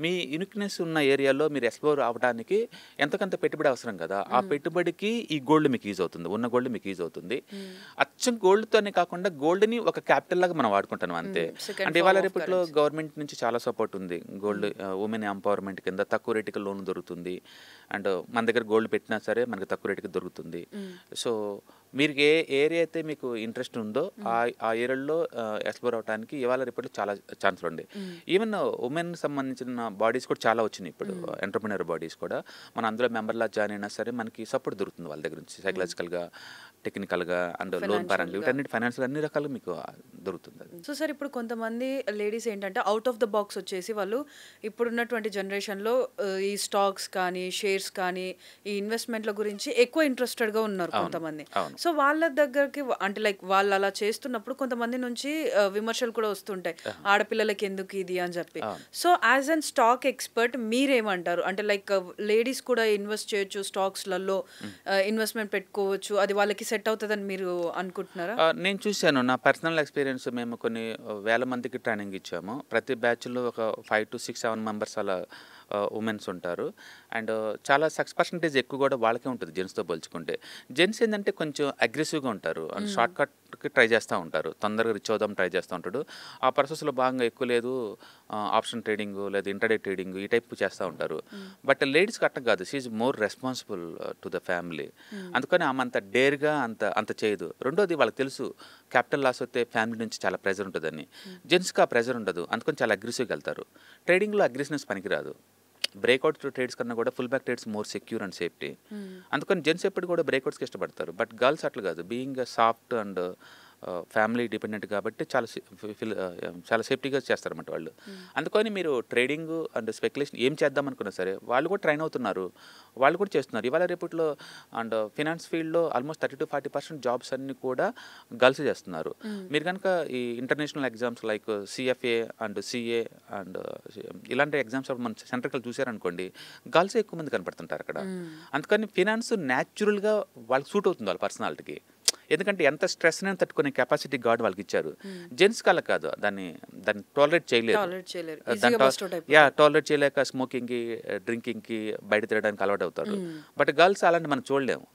మీ యూనిక్నెస్ ఉన్న ఏరియాలో మీరు ఎక్స్ప్లోర్ అవ్వడానికి ఎంతకంత పెట్టుబడి అవసరం కదా, ఆ పెట్టుబడికి ఈ గోల్డ్ మీకు యూజ్ అవుతుంది, ఉన్న గోల్డ్ మీకు యూజ్ అవుతుంది. అచ్చం గోల్డ్తోనే కాకుండా గోల్డ్ని ఒక క్యాపిటల్ లాగా మనం వాడుకుంటాం అంతే. అంటే ఇవాళ రేపట్లో గవర్నమెంట్ నుంచి చాలా సపోర్ట్ ఉంది, గోల్డ్ ఉమెన్ ఎంపవర్మెంట్ కింద తక్కువ రేటుకి లోన్ దొరుకుతుంది. అండ్ మన దగ్గర గోల్డ్ పెట్టినా సరే మనకి తక్కువ రేటుకి దొరుకుతుంది. సో మీరు ఏ ఏరియా అయితే మీకు ఇంట్రెస్ట్ ఉందో ఆ ఏరియాలో ఎక్స్ప్లోర్ అవడానికి ఇవాళ రేపట్లో చాలా ఛాన్సులు ఉన్నాయి. ఈవెన్ ఉమెన్ సంబంధించిన బాడీస్ కూడా చాలా వచ్చినాయి ఇప్పుడు, ఎంటర్ప్రినర్ బాడీస్ కూడా. మనం అందులో మెంబర్లా జాయిన్ అయినా సరే మనకి సపోర్ట్ దొరుకుతుంది వాళ్ళ దగ్గర నుంచి, సైకలాజికల్గా టెక్నికల్గా అండ్ లోన్ పరంగా ఫైనాన్షియల్గా. వీటన్నిటి ఫైనాన్షియల్ అన్ని రకాలుగా మీకు దొరుకుతుంది అది. సో సార్ ఇప్పుడు కొంతమంది లేడీస్ ఏంటంటే అవుట్ ఆఫ్ ద బాక్స్ వచ్చేసి వాళ్ళు ఇప్పుడున్నటువంటి జనరేషన్లో ఈ స్టాక్స్ కానీ షేర్స్ కానీ ఈ ఇన్వెస్ట్మెంట్ల గురించి ఎక్కువ ఇంట్రెస్టెడ్గా ఉన్నారు అవును కొంతమంది. అవును సో వాళ్ళ దగ్గరికి అంటే లైక్ వాళ్ళు అలా చేస్తున్నప్పుడు కొంతమంది నుంచి విమర్శలు కూడా వస్తుంటాయి, ఆడపిల్లలకి ఎందుకు ఇది అని చెప్పి. అవును so as an stock expert మీరేమంటారు? అంటే లైక్ లేడీస్ కూడా ఇన్వెస్ట్ చేయొచ్చు, స్టాక్స్లలో ఇన్వెస్ట్మెంట్ పెట్టుకోవచ్చు, అది వాళ్ళకి సెట్ అవుతుందని మీరు అనుకుంటున్నారా? నేను చూశాను నా పర్సనల్ ఎక్స్పీరియన్స్. మేము కొన్ని వేల మందికి ట్రైనింగ్ ఇచ్చాము. ప్రతి బ్యాచ్లో ఒక 5 to 6, 7 మెంబర్స్ అలా ఉమెన్స్ ఉంటారు. అండ్ చాలా సక్సెస్ పర్సంటేజ్ ఎక్కువ కూడా వాళ్ళకే ఉంటుంది జెంట్స్తో పోల్చుకుంటే. జెంట్స్ ఏంటంటే కొంచెం అగ్రెసివ్గా ఉంటారు అండ్ షార్ట్ కట్కి ట్రై చేస్తూ ఉంటారు, తొందరగా రిచ్ అవుదాం ట్రై చేస్తూ ఉంటాడు. ఆ ప్రాసెస్లో భాగంగా ఎక్కువ లేదు ఆప్షన్ ట్రేడింగ్ లేదా ఇంటర్డే ట్రేడింగ్ ఈ టైప్ చేస్తూ ఉంటారు. బట్ లేడీస్కి అట్ట కాదు, she's more responsible to the family. అందుకని ఆమె అంత డేర్గా అంత చేయదు. రెండోది వాళ్ళకి తెలుసు క్యాపిటల్ లాస్ వస్తే ఫ్యామిలీ నుంచి చాలా ప్రెజర్ ఉంటుందని. జెంట్స్కి ఆ ప్రెజర్ ఉండదు, అందుకని చాలా అగ్రెసివ్గా వెళ్తారు. ట్రేడింగ్లో అగ్రెసివ్నెస్ పనికిరాదు. బ్రేక్అవుట్ ట్రేడ్స్ కన్నా కూడా full back trades more secure and safety. అందుకని జెంట్స్ ఎప్పుడు కూడా బ్రేక్అవుట్స్కి ఇష్టపడతారు. బట్ గర్ల్స్ అట్లా కాదు, being soft and family dependent కాబట్టి చాలా సేఫ్టీగా చేస్తారన్నమాట వాళ్ళు. అందుకని మీరు ట్రేడింగ్ అండ్ స్పెక్యులేషన్ ఏం చేద్దాం అనుకున్నా సరే వాళ్ళు కూడా ట్రైన్ అవుతున్నారు, వాళ్ళు కూడా చేస్తున్నారు. ఇవాళ రేపట్లో అండ్ ఫినాన్స్ ఫీల్డ్లో ఆల్మోస్ట్ 30 to 40% జాబ్స్ అన్ని కూడా గర్ల్స్ చేస్తున్నారు. మీరు కనుక ఈ international exams like CFA and CA and ఇలాంటి ఎగ్జామ్స్ మనం సెంట్రల్ చూసారనుకోండి, గర్ల్స్ ఎక్కువ మంది కనపడుతుంటారు అక్కడ. అందుకని ఫినాన్స్ న్యాచురల్గా వాళ్ళకి సూట్ అవుతుంది వాళ్ళ పర్సనాలిటీకి. ఎందుకంటే ఎంత స్ట్రెస్ నేను తట్టుకునే కెపాసిటీ గాడ్ వాళ్ళకి ఇచ్చారు. జెంట్స్ కల్లా కాదు, దాన్ని టాలరేట్ చేయలేరు. టాలరేట్ చేయలేక స్మోకింగ్కి డ్రింకింగ్కి బయట తిరగడానికి అలవాటు అవుతారు. బట్ గర్ల్స్ అలాంటి మనం చూడలేము.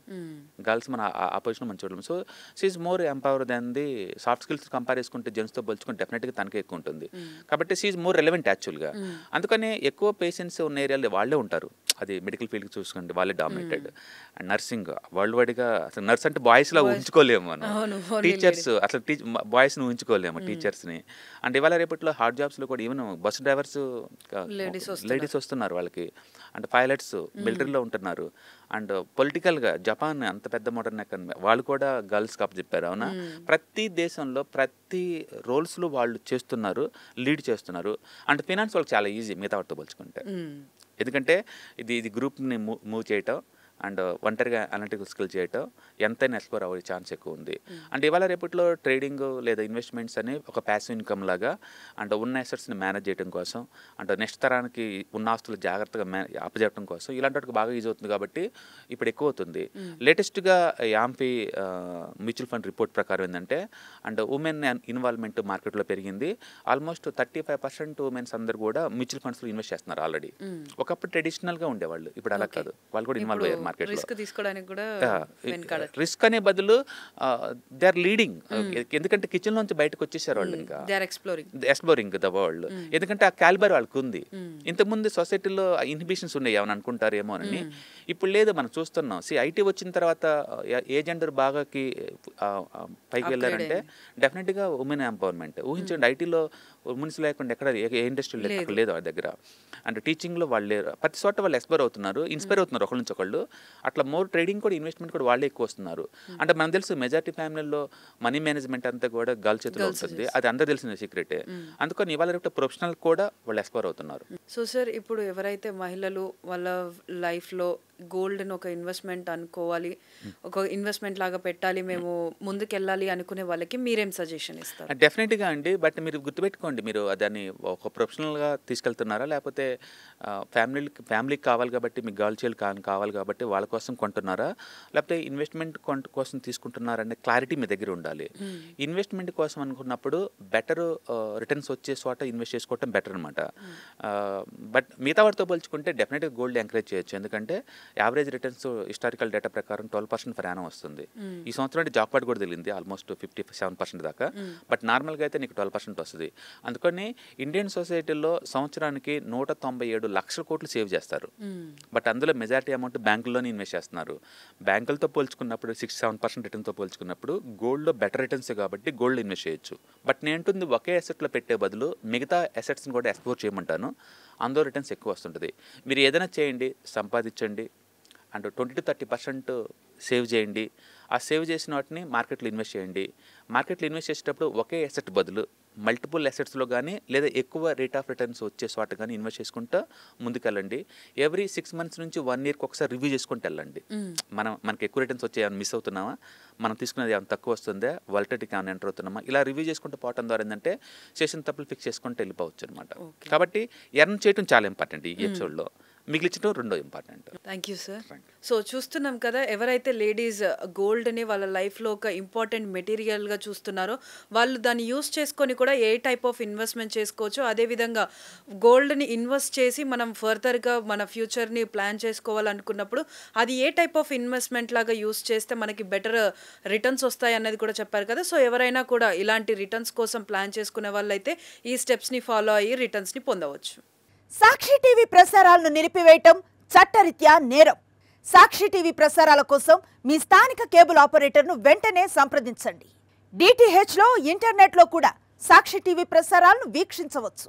గర్ల్స్ మన ఆ పొజిషన్ మనం చూడలేము. So she's more empower than the soft skills compare చేసుకుంటే జెంట్స్తో పోల్చుకుంటే డెఫినెట్గా తనకే ఎక్కువ ఉంటుంది. కాబట్టి షీఈ్ మోర్ రెలవెంట్ యాక్చువల్గా. అందుకని ఎక్కువ పేషెంట్స్ ఉన్న ఏరియాలో వాళ్ళే ఉంటారు. అది మెడికల్ ఫీల్డ్కి చూసుకోండి, వాళ్ళే డామినేటెడ్. అండ్ నర్సింగ్ వరల్డ్ వైడ్గా అసలు నర్స్ అంటే బాయ్స్లా ఊహించుకోలేము మనం. టీచర్స్ అసలు బాయ్స్ని ఊహించుకోలేము టీచర్స్ని. అంటే ఇవాళ రేపట్లో హార్డ్ జాబ్స్లో కూడా ఈవెన్ బస్ డ్రైవర్స్ లేడీస్ వస్తున్నారు వాళ్ళకి. అండ్ పైలట్స్ మిలిటరీలో ఉంటున్నారు. అండ్ పొలిటికల్గా జపాన్ అంత పెద్ద మోడర్న్ ఎకానమీ, వాళ్ళు కూడా గర్ల్స్ కప్ చెప్పారు. అవునా, ప్రతి దేశంలో ప్రతి రోల్స్లో వాళ్ళు చేస్తున్నారు, లీడ్ చేస్తున్నారు. అండ్ ఫినాన్స్ వాళ్ళకి చాలా ఈజీ మిగతా వాటితో పోల్చుకుంటే. ఎందుకంటే ఇది గ్రూప్ని మూవ్ చేయటం అండ్ ఒంటరిగా అనలిటికల్ స్కిల్ చేయటం ఎంతైనా ఎక్స్ప్లోర్ అవ్వే ఛాన్స్ ఎక్కువ ఉంది. అండ్ ఇవాళ రేపట్లో ట్రేడింగ్ లేదా ఇన్వెస్ట్మెంట్స్ అని ఒక ప్యాసివ్ ఇన్కమ్ లాగా అండ్ ఉన్న అసెట్స్ని మేనేజ్ చేయడం కోసం అండ్ నెక్స్ట్ తరానికి ఉన్న ఆస్తులు జాగ్రత్తగా అప్పచెప్పడం కోసం ఇలాంటి వాటికి బాగా యూజ్ అవుతుంది. కాబట్టి ఇప్పుడు ఎక్కువ అవుతుంది. లేటెస్ట్గా యాంఫీ మ్యూచువల్ ఫండ్ రిపోర్ట్ ప్రకారం ఏంటంటే అండ్ ఉమెన్ ఇన్వాల్వ్మెంట్ మార్కెట్లో పెరిగింది. ఆల్మోస్ట్ 35% ఉమెన్స్ అందరు కూడా మ్యూచువల్ ఫండ్స్లో ఇన్వెస్ట్ చేస్తున్నారు ఆల్రెడీ. ఒకప్పుడు ట్రెడిషనల్గా ఉండేవాళ్ళు, ఇప్పుడు అలా కాదు, వాళ్ళు కూడా ఇన్వాల్వ్ అయ్యారు మార్కెట్లో. రిస్క్ అనే బదులు దే ఆర్ లీడింగ్. ఎందుకంటే కిచెన్ నుంచి బయటకు వచ్చేసారు వాళ్ళు, ఇంకా ఎక్స్ప్లోరింగ్ ద వరల్డ్. ఎందుకంటే ఆ క్యాలిబర్ వాళ్ళకి ఉంది. ఇంతకుముందు సొసైటీలో ఇన్హిబిషన్స్ ఉన్నాయి ఏమని అనుకుంటారేమో అని, ఇప్పుడు లేదు. మనం చూస్తున్నాం. ఐటీ వచ్చిన తర్వాత ఏ జెండర్ బాగాకి పైకి వెళ్ళారంటే డెఫినెట్గా ఉమెన్ ఎంపవర్మెంట్. ఊహించండి, ఐటీలో ఉమెన్స్ లేకుండా ఎక్కడ ఏ ఇండస్ట్రీ లేదు వాళ్ళ దగ్గర. అండ్ టీచింగ్లో వాళ్ళు లేరు. ప్రతి చోట వాళ్ళు ఎక్స్ప్లోర్ అవుతున్నారు, ఇన్స్పైర్ అవుతున్నారు ఒకళ్ళ నుంచి ఒకళ్ళు. అట్లా మోర్ ట్రేడింగ్ కూడా ఇన్వెస్ట్మెంట్ కూడా వాళ్ళే ఎక్కువ వస్తున్నారు. అంటే మనకు తెలుసు మెజారిటీ ఫ్యామిలీలో మనీ మేనేజ్మెంట్ అంతా కూడా గర్ల్స్ చేతిలో ఉంటుంది, అది అందరూ తెలిసిన సీక్రెటే. అందుకని ఇవాళ రేపు ప్రొఫెషనల్ కూడా వాళ్ళు ఎక్స్ప్లోర్ అవుతున్నారు. సో సార్, ఇప్పుడు ఎవరైతే మహిళలు వాళ్ళ లైఫ్లో గోల్డ్ని ఒక ఇన్వెస్ట్మెంట్ అనుకోవాలి, ఒక ఇన్వెస్ట్మెంట్ లాగా పెట్టాలి, మేము ముందుకెళ్ళాలి అనుకునే వాళ్ళకి మీరేం సజెషన్ ఇస్తారు? డెఫినెట్గా అండి. బట్ మీరు గుర్తుపెట్టుకోండి, మీరు దాన్ని ఒక ప్రొఫెషనల్గా తీసుకెళ్తున్నారా లేకపోతే ఫ్యామిలీకి కావాలి కాబట్టి మీకు గర్ల్ చైల్డ్ కావాలి కాబట్టి వాళ్ళ కోసం కొంటున్నారా, లేకపోతే ఇన్వెస్ట్మెంట్ కోసం తీసుకుంటున్నారా అనే క్లారిటీ మీ దగ్గర ఉండాలి. ఇన్వెస్ట్మెంట్ కోసం అనుకున్నప్పుడు బెటర్ రిటర్న్స్ వచ్చే చోట ఇన్వెస్ట్ చేసుకోవటం బెటర్ అనమాట. బట్ మిగతా వాటితో పోల్చుకుంటే డెఫినెట్గా గోల్డ్ ఎంకరేజ్ చేయొచ్చు. ఎందుకంటే యావరేజ్ రిటర్న్స్ హిస్టారికల్ డేటా ప్రకారం 12% ఫర్ యానం వస్తుంది. ఈ సంవత్సరం జాక్పాట్ కూడా తెలిసింది ఆల్మోస్ట్ 57% దాకా. బట్ నార్మల్గా అయితే నీకు 12% వస్తుంది. అందుకని ఇండియన్ సొసైటీలో సంవత్సరానికి 197 లక్షల కోట్లు సేవ్ చేస్తారు. బట్ అందులో మెజారిటీ అమౌంట్ బ్యాంకుల్లోనే ఇన్వెస్ట్ చేస్తున్నారు. బ్యాంకులతో పోల్చుకున్నప్పుడు 6-7% రిటర్న్తో పోల్చుకున్నప్పుడు గోల్డ్లో బెటర్ రిటర్న్స్ కాబట్టి గోల్డ్ ఇన్వెస్ట్ చేయొచ్చు. బట్ నేను ఒకే అసెట్లో పెట్టే బదులు మిగతా అసెట్స్ని కూడా ఎక్స్ప్లోర్ చేయమంటాను. అందులో రిటర్న్స్ ఎక్కువ వస్తుంటుంది. మీరు ఏదైనా చేయండి, సంపాదించండి అండ్ 20-30% సేవ్ చేయండి. ఆ సేవ్ చేసిన వాటిని మార్కెట్లో ఇన్వెస్ట్ చేయండి. మార్కెట్లో ఇన్వెస్ట్ చేసేటప్పుడు ఒకే అసెట్ బదులు మల్టిపుల్ అసెట్స్లో కానీ లేదా ఎక్కువ రేట్ ఆఫ్ రిటర్న్స్ వచ్చే చోట కానీ ఇన్వెస్ట్ చేసుకుంటూ ముందుకెళ్ళండి. ఎవ్రీ 6 months నుంచి 1 yearకి ఒకసారి రివ్యూ చేసుకుంటూ వెళ్ళండి. మనకి ఎక్కువ రిటర్న్స్ వచ్చే ఏమైనా మిస్ అవుతున్నామా, మనం తీసుకునేది ఏమైనా తక్కువ వస్తుందా, వాలటిలిటీకి ఏమైనా ఎంటర్ అవుతున్నామా, ఇలా రివ్యూ చేసుకుంటూ పోవడం ద్వారా ఏంటంటే చేసిన తప్పులు ఫిక్స్ చేసుకుంటూ వెళ్ళిపోవచ్చు అనమాట. కాబట్టి ఎర్న్ చేయడం చాలా ఇంపార్టెంట్ ఈ ఎపిసోడ్లో, మిగిలించడం రెండో important. Thank you sir. So చూస్తున్నాం కదా, ఎవరైతే లేడీస్ గోల్డ్ని వాళ్ళ లైఫ్లో ఒక ఇంపార్టెంట్ మెటీరియల్గా చూస్తున్నారో వాళ్ళు దాన్ని యూస్ చేసుకొని కూడా ఏ టైప్ ఆఫ్ ఇన్వెస్ట్మెంట్ చేసుకోవచ్చు, అదేవిధంగా గోల్డ్ని ఇన్వెస్ట్ చేసి మనం ఫర్దర్గా మన ఫ్యూచర్ని ప్లాన్ చేసుకోవాలనుకున్నప్పుడు అది ఏ టైప్ ఆఫ్ ఇన్వెస్ట్మెంట్ లాగా యూస్ చేస్తే మనకి బెటర్ రిటర్న్స్ వస్తాయి అన్నది కూడా చెప్పారు కదా. సో ఎవరైనా కూడా ఇలాంటి రిటర్న్స్ కోసం ప్లాన్ చేసుకునే వాళ్ళైతే ఈ స్టెప్స్ని ఫాలో అయ్యి రిటర్న్స్ని పొందవచ్చు. సాక్షి టీవీ ప్రసారాలను నిలిపివేయటం చట్టరీత్యా నేరం. సాక్షి టీవీ ప్రసారాల కోసం మీ స్థానిక కేబుల్ ఆపరేటర్ను వెంటనే సంప్రదించండి. DTHలో ఇంటర్నెట్లో కూడా సాక్షి టీవీ ప్రసారాలను వీక్షించవచ్చు.